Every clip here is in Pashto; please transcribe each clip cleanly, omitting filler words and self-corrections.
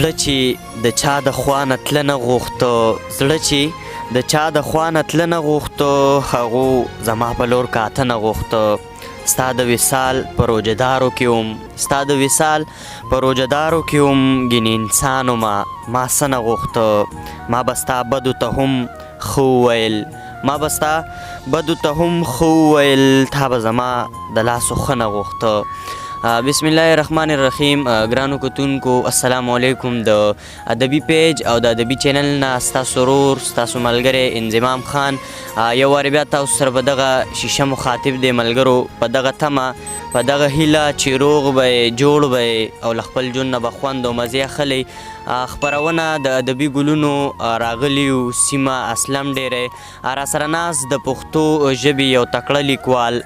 زړه چې د چا د خوا نه تله نه غوښته زړه چې د چا د خوا نه تله نه غوښته هغو زما په لور کاته نه غوښته ستا د وصال په روجهدارو کې وم ستا د وصال په روجهدارو کې وم ګینې انسان ومه ما څه نه غوښته ما به ستا بدو ته هم ښه وویل ما به ستا بدو ته هم ښه وویل تا به زما د لاسو ښه نه غوښته بسم الله الرحمن الرحیم ګرانو کتونکو السلام علیکم د ادبي پیج او د ادبي چینل نه ستاسو ورور ستاسو ملګری انضمام خان یو وارې بیا تاسو سره په دغه شیشه مخاطب دی ملګرو په دغه تمه په دغه هیله چې روغ به جوړ به او له خپل ژوند نه به خوند او مزې اخلئ خپرونه د ادبي ګلونو راغلیو سیمه اسلم ډیری راسره ناست د پښتو ژبې یو تکړه لیکوال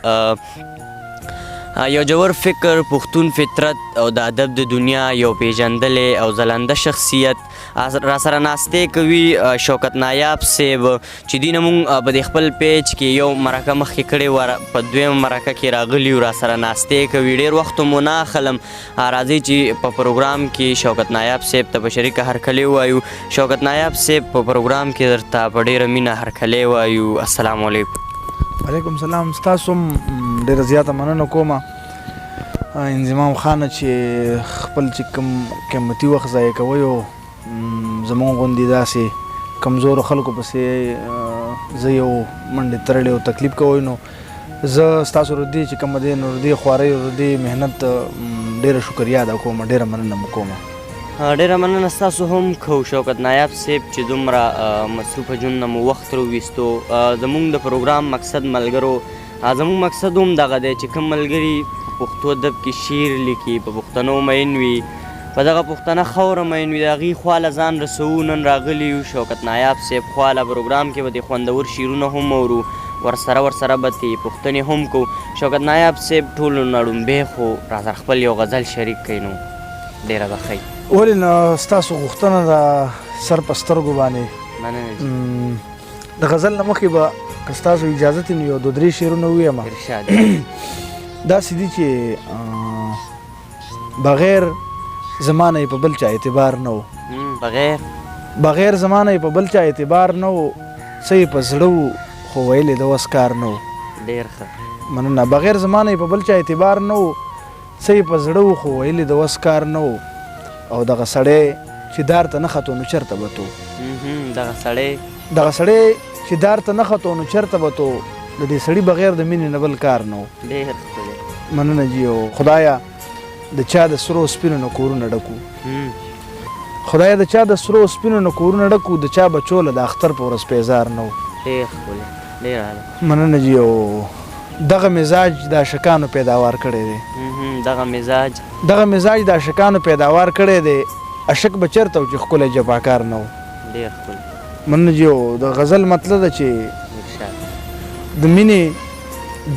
یو جوور فکر پښتون فطرت او د ادب د دنیا یو پیژندلی او ځلانده شخصیت راسره ناستې کوي شوکت نایاب صاحب چې دوی نه مونږ په دې خپل پیج کې یو مرکه مخکې کړې وه په دویمه مرکه کې راغلي وو راسره ناستې کوي ډېر وخت مو نه اخلم راځئ چې په پروګرام کې شوکت نایاب صاحب ته په شریکه هرکلی ووایو شوکت نایاب صاحب په پروګرام کې درته په ډېره مینه هرکلی وایو السلام علیکم وعلیکم سلام ستاسو هم ډېره زیاته مننه کومه انضمام خانه چې خپل چې کوم قیمتي وخت ضایع کوئ او زموږ غوندې داسې کمزورو خلکو پسې زه یو منډې ترړې او تکلیف کوئ نو زه ستاسو ردې چې کومه دی نو ردې خوارۍ او ردې محنت ډېره شکریا ادا کوم ډېره مننه مو کومه ډېره مننه ستاسو هم کوو شوکت نایاب صاحب چې دومره مصروفه ژوند نه مو وخت راوویستو زموږ د پروګرام مقصد ملګرو زموږ مقصد هم دغه دی چې کوم ملګري په پښتو ادب کې شعر لیکي په پښتنو مین وي په دغه پښتنه خاوره مین وي د هغې خوا له ځان رسوو نن راغلي یو شوکت نایاب صاحب خوا له پروګرام کې به د خوندور شعرونه هم اورو ورسره به ترې پوښتنې هم کوو شوکت نایاب صاحب ټولو نه ړومبی خو راسره خپل یو غزل شریک کوي نو ډېره به ښه ولې نه ستاسو غوښتنه ده سر په سترګو باندې د غزل نه مخکې به که ستاسو اجازت وي نو یو دوه درې شعرونه ووایم داسې دي چې بغیر زما نه یې په بل چا اعتبار نه و بغیر زما نه یې په بل چا اعتبار نه و څه یې په زړه و خو ویلې د وس کار نه و ډېر ښه مننه بغیر زما نه یې په بل چا اعتبار نه و څه یې په زړه و خو ویلې د وس کار نه و او دغه سړی چې دار ته نه ختو نو چېرته به تو دغه سړی چې دار ته نه ختو نو چېرته به تو د دې سړي بغیر د مینې نه بل کار نه و ډېر ښکلی مننه جي او خدایه د چا د سرو سپینو نه کورونه ډکو خدایه د چا د سرو سپینو نه کورونه ډکو د چا بچو له د اختر په ورځ پیزار نه و ډېر ښکلی ډېر اعلی مننه جي او دغه مزاج د عاشقانو پیداوار کړی دی دغه مزاج د عاشقانو پیداوار کړی دی عاشق به چېرته و چې ښکلی جفاکار نه و ډېر ښکلی مننه جي او د غزل مطلب ده چې د مینې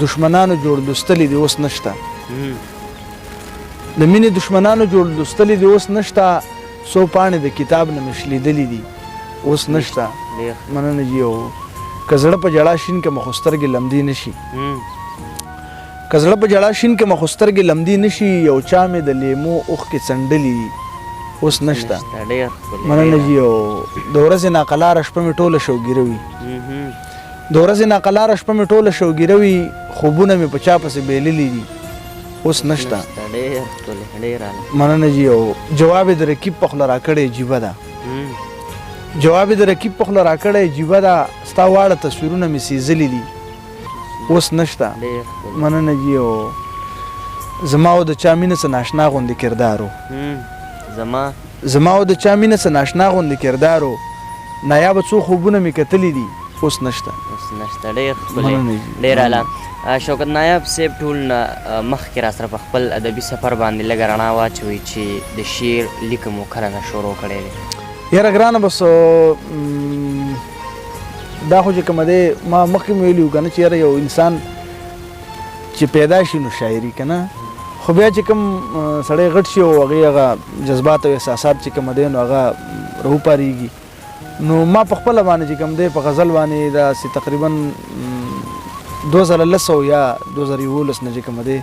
دشمنانو جوړ لوستلي دي اوس نشته د مینې دشمنانو جوړ لوستلي دي اوس نشته څو پاڼې د کتاب نه مې شلیدلي دي اوس نشته مننه جي او که زړه په ژړا شین کې مخ سترګې لمدې نشي که زړه په ژړا شین کې مخ سترګې لمدې نشي یو چا مې د لیمو اوښکې څنډلي اوس نشته مننه جي او د ورځې ناقلاره شپه مې ټوله شوګیره وي د ورځې ناقلاره شپه مې ټوله شوګیره وي خوبونه مې په چا پسې بیللي دي اوس نشته مننه جي او جواب یې د رقیب په خوله راکړی جیبه ده جواب یې د رقیب په خوله راکړی جیبه ده ستا واړه تصویرونه مې سیزلي دي اوس نشته مننه جي او زما او د چا مینه څه ناشنا غوندې کردار و زما او د چا مینه څه ناشنا غوندې کردار و نایابه څو خوبونه مې کتلي دي اوس نشته ډېر ښکلی ډېر اعلی شوکت نایاب صاحب ټول نه مخکې راسره په خپل ادبي سفر باندې لږه رڼا واچوئ چې د شعر لیک مو کله نه شروع کړی دی یاره ګرانه بس دا خو چې کومه دی ما مخکې مې ویلي وو که نه چې یاره یو انسان چې پیدا شي نو شاعري که نه خو بیا چې کوم سړی غټ شي او هغې هغه جذبات او احساسات چې کومه دی نو هغه راوپارېږي نو ما په خپله باندې چې کوم دی په غزل باندې داسې تقریبا 2010 یا 2011 نه چې کومه دی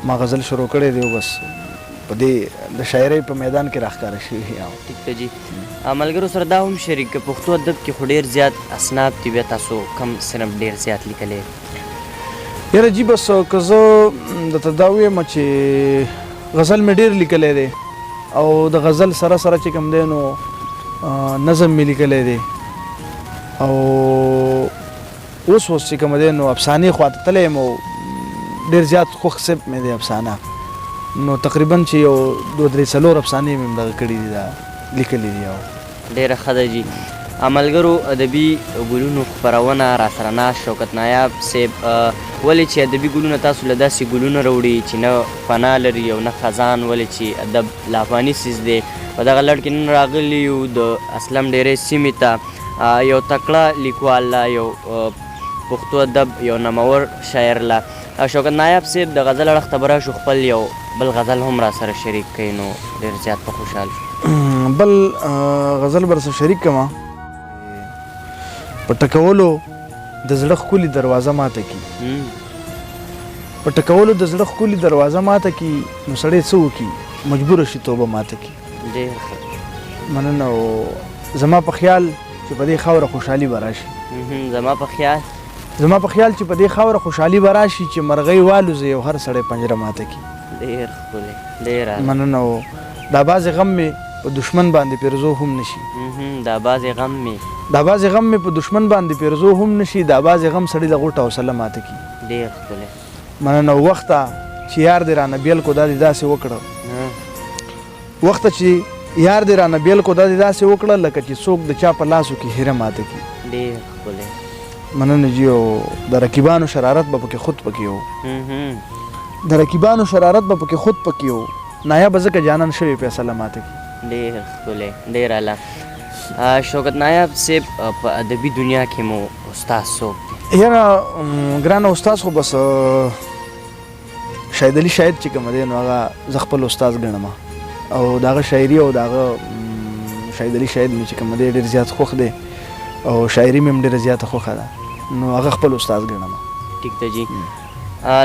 ما غزل شروع کړی دی او بس په دې د شاعرۍ په میدان کې راښکاره شوي یم. ټیک ده جي. ملګرو سره دا هم شریک که پښتو ادب کې خو ډېر زیات اصناف دي، بیا تاسو کم صنف ډېر زیات لیکلی؟ یاره جي بس که زه درته دا ووایم چې غزل مې ډېر لیکلی دی او د غزل سره سره چې کوم دی نو نظم مې لیکلی دی او اوس چې کوم دی نو افسانې خواته تللی یم او ډېر زیات خوښ صنف مې دی افسانه. نو تقریبا چې یو 2-3 افسانې مې دغه کړي دي، دا لیکلي دي. ډېره ښه ده جي. ملګرو ادبي ګلونو خپرونه راسره ناست شوکت نایاب صاحب، ولې چې ادبي ګلونه تاسو له داسې ګلونو راوړي چې نه فنا لري او نه خزان، ولې چې ادب لافاني څیز دی. په دغه لړ کې نن راغلي یو د اسلم ډېرې سیمې ته یو تکړه لیکوال لا، یو پښتو ادب یو نامور شاعر لا شوکت نایاب صاحب د غزل اړخ ته به راشو، خپل یو بل غزل هم را سره شریک کوي نو ډېر زیات په خوشحال شو. بل غزل به سره شریک کړم. په ټکولو د زړه ښکلې دروازه ماته کي، په ټکولو د زړه ښکلې دروازه ماته کي، نو سړی څه وکړي مجبوره شي توبه ماته کي. ډېر ښه. مننه. او زما په خیال چې په دې خاوره خوشحالي به راشي، زما په خیال چې په دې خاوره خوشحالي به راشي چې مرغۍ والوځي او هر سړی پنجره ماته کي. ډېر ښکلی. ډېره مننه. او دا بعضې غم مې په دشمن باندې پیرزو هم نشي، دا بعضې غم مې په دشمن باندې پیرزو هم نشي، دا بعضې غم سړي د غوټه حوصله ماته کي. ډېر ښکلی. مننه. وخته چې یار دې رانه بیل کو دا دې داسې وکړه، وخته چې یار دې رانه بیل کو دا دې داسې وکړه لکه چې څوک د چا په لاسو کې هیره ماته کي. ډېر ښکلی. مننه جي. او د رقیبانو شرارت به پکې خود پکې و، د رقیبانو شرارت به پکې خود پکې و، نایابه ځکه جانان شوې فیصله ماته کي. ډېر ښکلی. ډېر اعلی. شوکت نایاب صاحب په ادبي دنیا کې مو استاد څوک دی؟ یاره ګرانه استاد خو بس شاهد علي شاهد چې کوم دی نو هغه زه خپل استاد ګڼم او د هغه شاعري او د هغه شاهد علي شاهد مې چې کوم دی ډېر زیات خوښ دی او شاعري مې هم ډېره زیاته خوښه ده، نو هغه خپل استاد ګڼم. ټیک ده جي.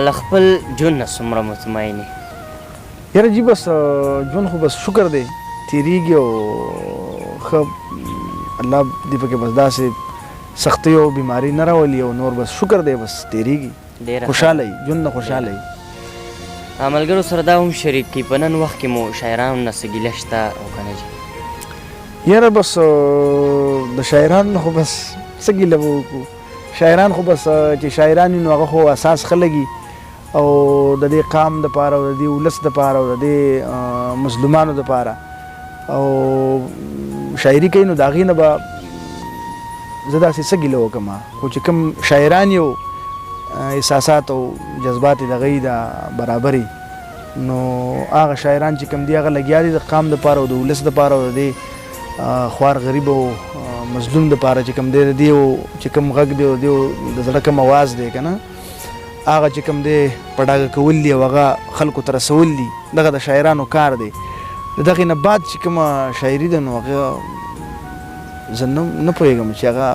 له خپل ژوند نه څومره مطمئن یې؟ یاره جي بس ژوند خو بس شکر دی تېرېږي او ښه الله دې پکې بس داسې سختۍ او بیماري نه راولي او نور بس شکر دی بس تېرېږي. خوشحاله یي ژوند نه خوشحاله یي. ملګرو سره دا هم شریک کړي په نن وخت کې مو شاعرانو نه څه ګیله شته او که نه جي؟ یاره بس د شاعرانو خو بس څه ګیله به وکړو، شاعران خو بس چې شاعران وي نو هغه خو اساس ښه لګي او د دې قام دپاره او د دې ولس دپاره او د دې مظلومانو دپاره او شاعري کوي نو د هغې نه به زه داسې څه ګیله وکړم. خو چې کوم شاعران یو احساسات او جذبات یې د هغوی د برابرې نو هغه شاعران چې کوم دي هغه لګیا دي د قام دپاره او د ولس دپاره او د دې خوار غریب او مظلوم دپاره چې کوم دی د دې چې کوم غږ دی او د زړه کوم اواز دی که نه هغه چې کوم دی په ډاګه کول دي او هغه خلکو ته رسول دي، دغه د شاعرانو کار دی. د دغې نه بعد چې کومه شاعري ده نو هغه زه نه پوهېږم چې هغه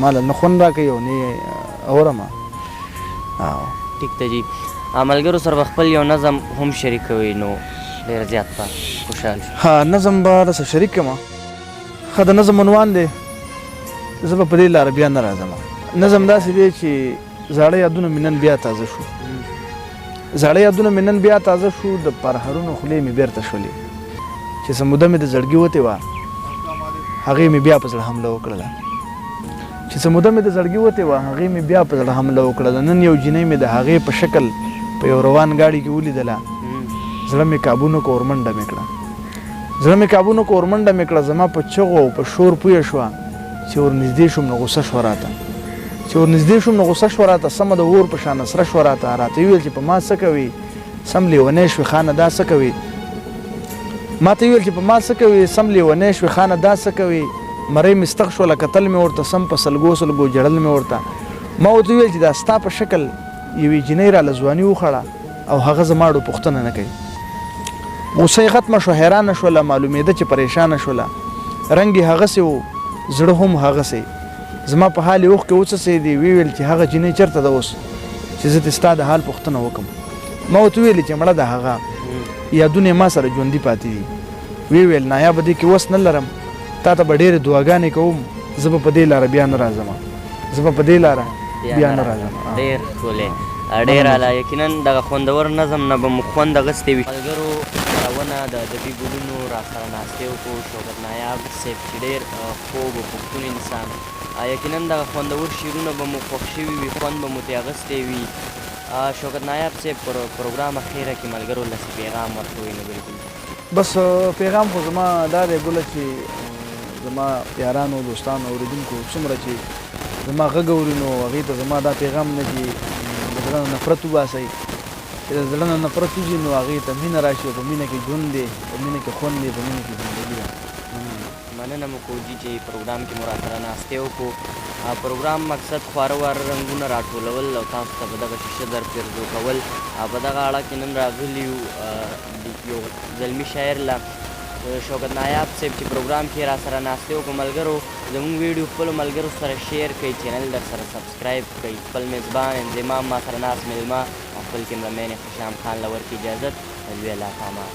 ماله نه خوند راکوي او نه اورم. ټیک ده جي. ملګرو سره به خپل یو نظم هم شریکوي نو ډېر زیات به خوشحال شو. ها نظم به درسره شریک کړم. ښه د نظم عنوان دی زه به په دې لاره بیا نه راځم. نظم داسې دی چې زاړه یادونه مې نن بیا تازه شو، زاړه یادونه مې نن بیا تازه شو، د پرهرونو خولې مې بیرته شولې چې څه موده مې د زړګي وتې وه هغې مې بیا په زړه حمله وکړله، چې څه موده مې د زړګي وتې وه هغې مې بیا په زړه حمله وکړله. نن یو جینۍ مې د هغې په شکل په یو روان ګاډي کې ولیدله، زړه مې کابو نه کړه اورمنډه مې کړه، زړه مې کابو نه کړه اورمنډه مې کړه. زما په چغو او په شور پویه شوه چې ورنږدې شوم نو غوسه شوه راته، چې ورنږدې شوم نو غوسه شوه راته، سمه د اور په شانه سره شوه راته. راته ویل چې په ما څه کوي، سم لیونی شوې خانه دا څه کوي، ما ته ویل چې په ما څه کوي، سم لیونی شوې خانه دا څه کوي. مرۍ مې ستغ شوله کتل مې ورته، سم په سلګو سلګو جړل مې ورته. ما ورته ویل چې دا ستا په شکل یوې جینۍ راله ځواني وخوړه او هغه زما ډو پوښتنه نه کوي. غوسه یې ختمه شوه، حیرانه شوله، معلومېده چې پریشانه شوله، رنګ یې هغسې و، زړه هم هغسې. زما په حال یې اوښکې وڅڅېدې، ویې ویل چې هغه جینۍ چېرته ده اوس چې زه دې ستا د حال پوښتنه وکړم. ما ورته ویلې چې مړه د هغه یادونه ما سره ژوندي پاتې دي. ویل نایابه دې کې وس نه لرم، تا ته به ډېرې دعاګانې کوم، زه به په دې لاره بیا نه راځم، زه به په دې لاره بیا نه راځم. ډېر ښکلی، ډېر اعلی. یقینا دغه خوندور نظم نه به مو خوند اخیستی وي. ملګرو خپرونه د ادبي ګلونو راسره ناستې وکړو. شوکت نایاب صاحب چې ډېر خوږ او پښتون انسان، یقینا دغه خوندور شعرونه به مو خوښ شوي وي، خوند به مو ترې اخیستی وي. شوکت نایاب صاحب پر پروګرام اخیره کې ملګرو لسې پیغام ورکوئ. نو بلکل بس پیغام خو زما دا دی ګله چې زما یارانو دوستانو اورېدونکو څومره چې زما غږ اوري نو هغې ته زما دا پیغام نه چې د زړه نه نفرت وباسئ، چې د زړه نه نفرت وځي نو هغې ته مینه راشي، او په مینه کې ژوند دی، په مینه کې خوند دی، په مینه کې زندګي ده. مننه مو کوو جي چې پروګرام کې مو راسره ناستې وکړو. پروګرام مقصد خواره واره رنګونه راټولول او تاسو ته په دغه شیشه در پیرزو کول. په دغه اړه کې نن راغلي یو زلمي شاعر له شوکت نایاب صاحب چې پروګرام کې راسره ناستې وکړو. ملګرو زموږ ویډیو خپلو ملګرو سره شیر کړئ، چینل در سره سبسکرایب کړئ. خپل میزبان انضمام ما سره ناست میلمه او خپل کیمرمین خوشحام خان له ورکړي اجازت. لوی الله پامان.